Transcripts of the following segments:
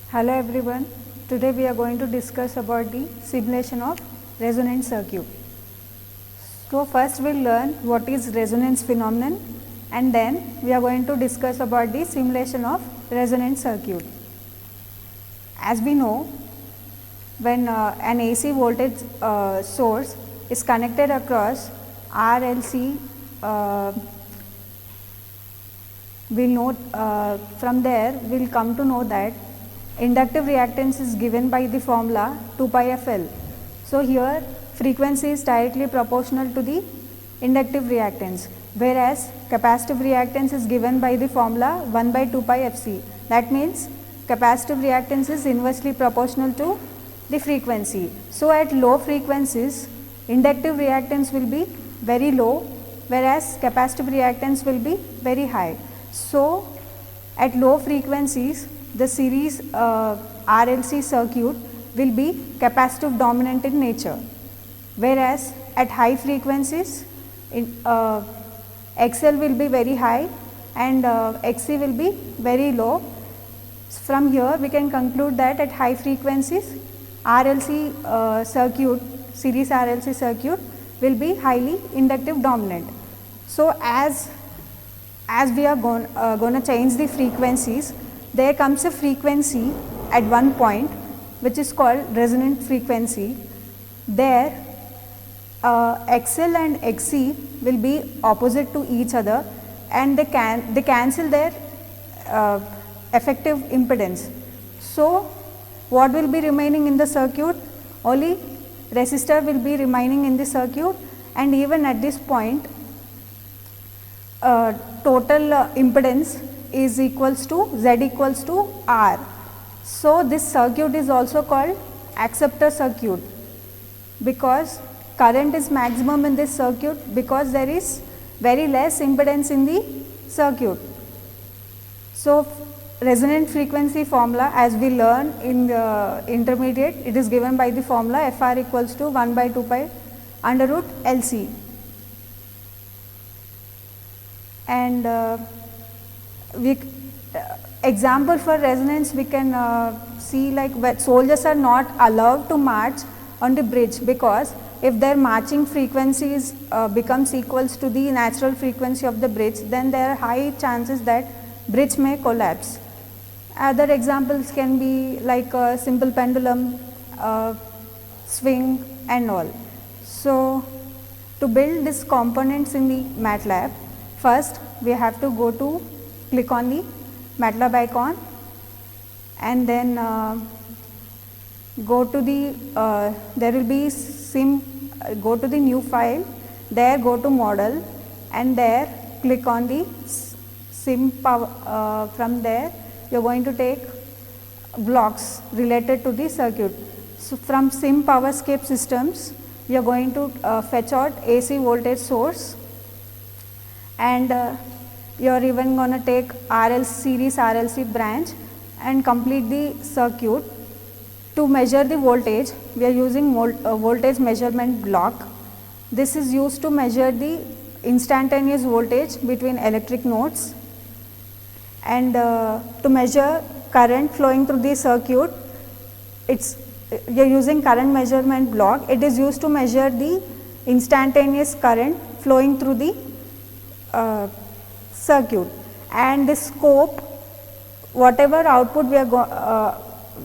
Hello everyone, today we are going to discuss about the simulation of resonance circuit. So first we will learn what is resonance phenomenon and then we are going to discuss about the simulation of resonance circuit. As we know, when an AC voltage source is connected across RLC, we'll know from there we'll come to know that inductive reactance is given by the formula 2 pi FL. So here frequency is directly proportional to the inductive reactance, whereas capacitive reactance is given by the formula 1 by 2 pi FC. That means capacitive reactance is inversely proportional to the frequency. So at low frequencies inductive reactance will be very low, whereas capacitive reactance will be very high. So at low frequencies the series RLC circuit will be capacitive dominant in nature, whereas at high frequencies XL will be very high and XC will be very low. From here we can conclude that at high frequencies RLC circuit, series RLC circuit will be highly inductive dominant. So as we are going to change the frequencies, there comes a frequency at one point which is called resonant frequency. There XL and XC will be opposite to each other and they cancel their effective impedance. So what will be remaining in the circuit? Only resistor will be remaining in the circuit, and even at this point total impedance is equals to Z equals to R. So this circuit is also called acceptor circuit because current is maximum in this circuit because there is very less impedance in the circuit. So resonant frequency formula, as we learn in the intermediate, it is given by the formula FR equals to 1 by 2 pi under root LC. And example for resonance we can see, like where soldiers are not allowed to march on the bridge because if their marching frequencies becomes equals to the natural frequency of the bridge, then there are high chances that bridge may collapse. Other examples can be like a simple pendulum, swing and all. So to build these components in the MATLAB, first we have to click on the MATLAB icon and then go to the there will be go to the new file, there go to model and there click on the sim power. From there you are going to take blocks related to the circuit. So from sim powerscape systems you are going to fetch out AC voltage source, and you are even going to take series RLC branch and complete the circuit. To measure the voltage, we are using voltage measurement block. This is used to measure the instantaneous voltage between electric nodes, and to measure current flowing through the circuit, you are using current measurement block. It is used to measure the instantaneous current flowing through the circuit, and the scope, whatever output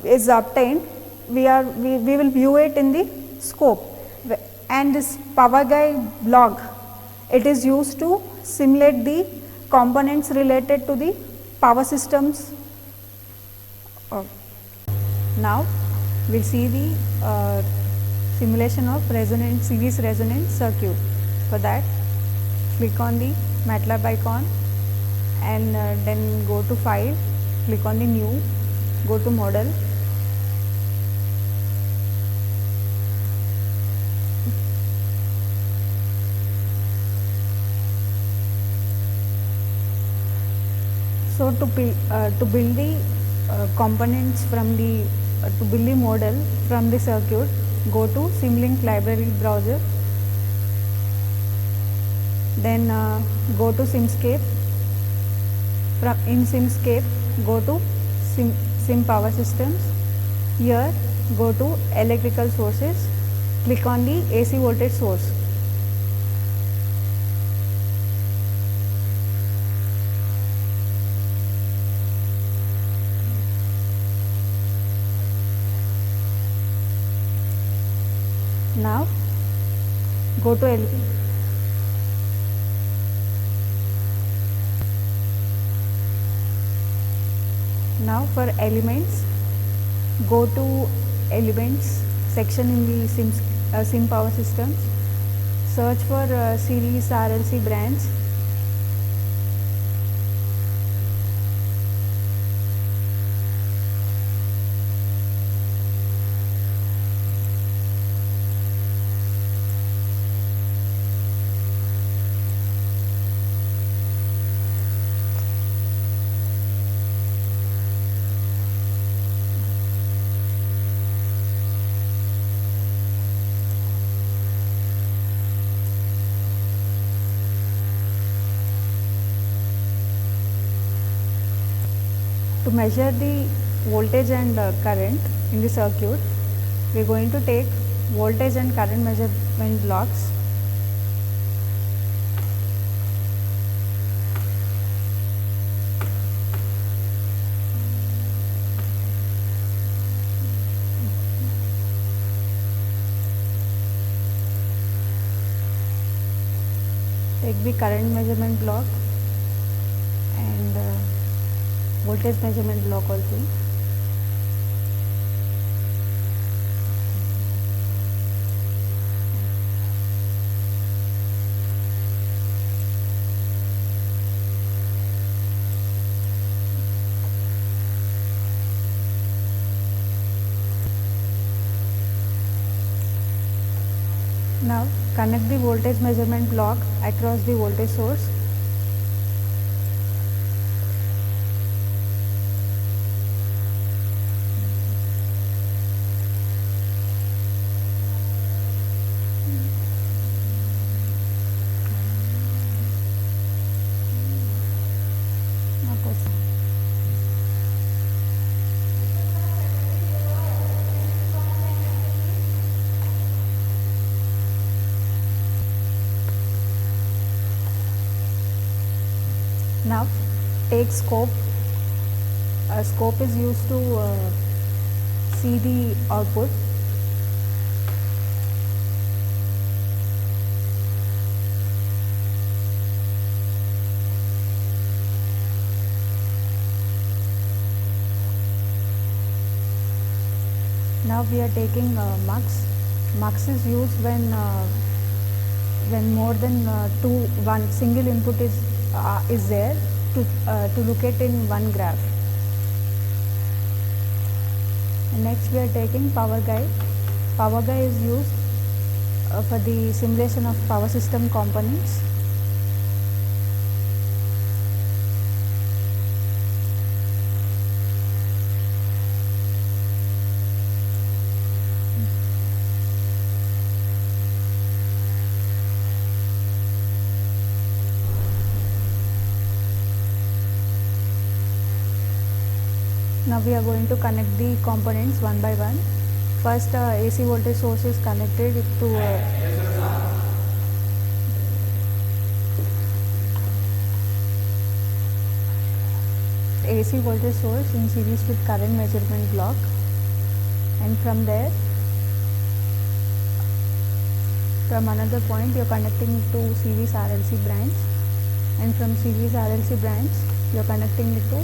is obtained, we will view it in the scope. And this power guide block, it is used to simulate the components related to the power systems. Now we will see the simulation of series resonance circuit. For that, click on the MATLAB icon and then go to file, click on the new, go to model. So to build the components from the to build the model from the circuit, go to Simulink library browser, then go to Simscape. In Simscape, go to sim power systems. Here go to electrical sources, click on the AC voltage source. Now go to now for elements, go to elements section in the sim power systems, search for series RLC branch. To measure the voltage and current in the circuit, we are going to take voltage and current measurement blocks. Take the current measurement block and voltage measurement block also. Now connect the voltage measurement block across the voltage source. Now take scope. A scope is used to see the output. Now we are taking mux. Mux is used when more than one single input is there to locate in one graph. And next we are taking power guide. Power guide is used for the simulation of power system components. Now we are going to connect the components one by one. First AC voltage source is connected to AC voltage source in series with current measurement block, and from there, from another point you are connecting to series RLC branch, and from series RLC branch you are connecting it to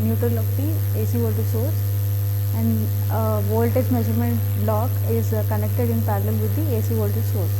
neutral of the AC voltage source, and voltage measurement block is connected in parallel with the AC voltage source.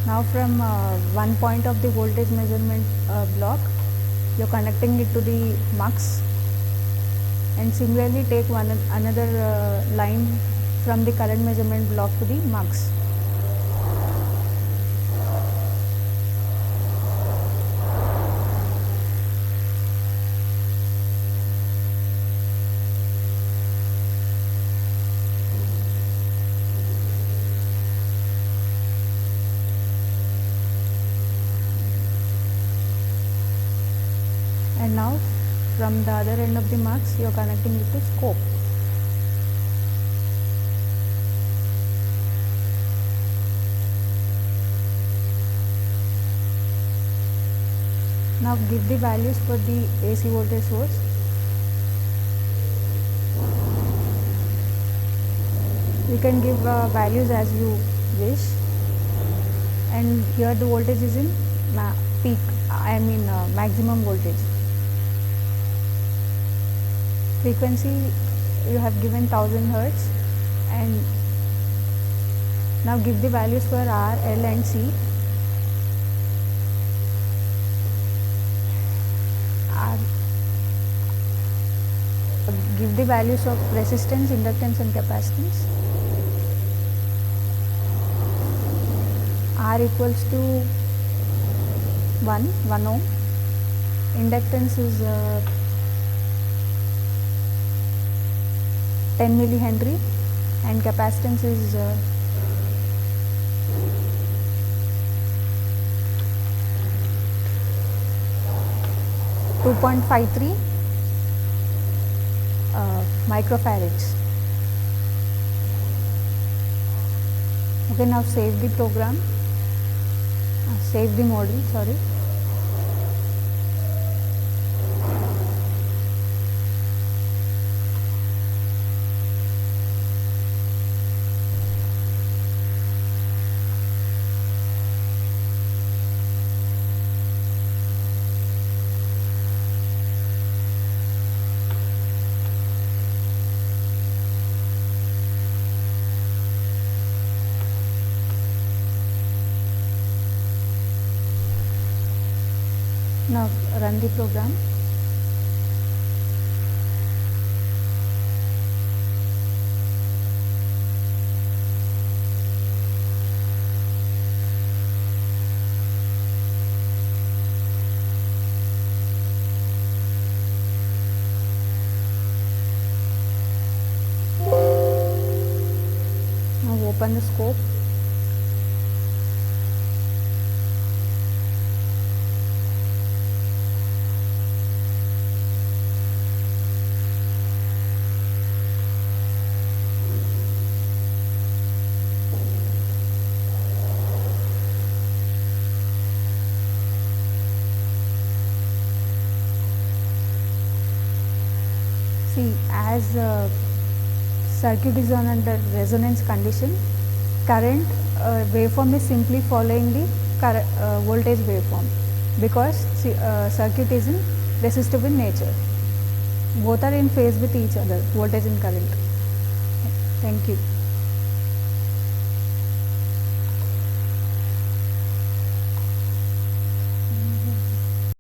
Now from one point of the voltage measurement block, you are connecting it to the mux, and similarly take another line from the current measurement block to the mux. And now from the other end of the mux you are connecting it to scope. Now give the values for the AC voltage source. You can give values as you wish, and here the voltage is in peak, maximum voltage. Frequency you have given 1000 Hertz, and now give the values for R, L and C. Give the values of resistance, inductance and capacitance. R equals to 1 ohm. Inductance is 10 millihenry and capacitance is 2.53 microfarads. Okay, now save the program, save the model, sorry. Now run the program. Now open the scope. See, as circuit is on under resonance condition, current waveform is simply following the voltage waveform, because circuit is in resistive in nature. Both are in phase with each other, voltage and current. Thank you.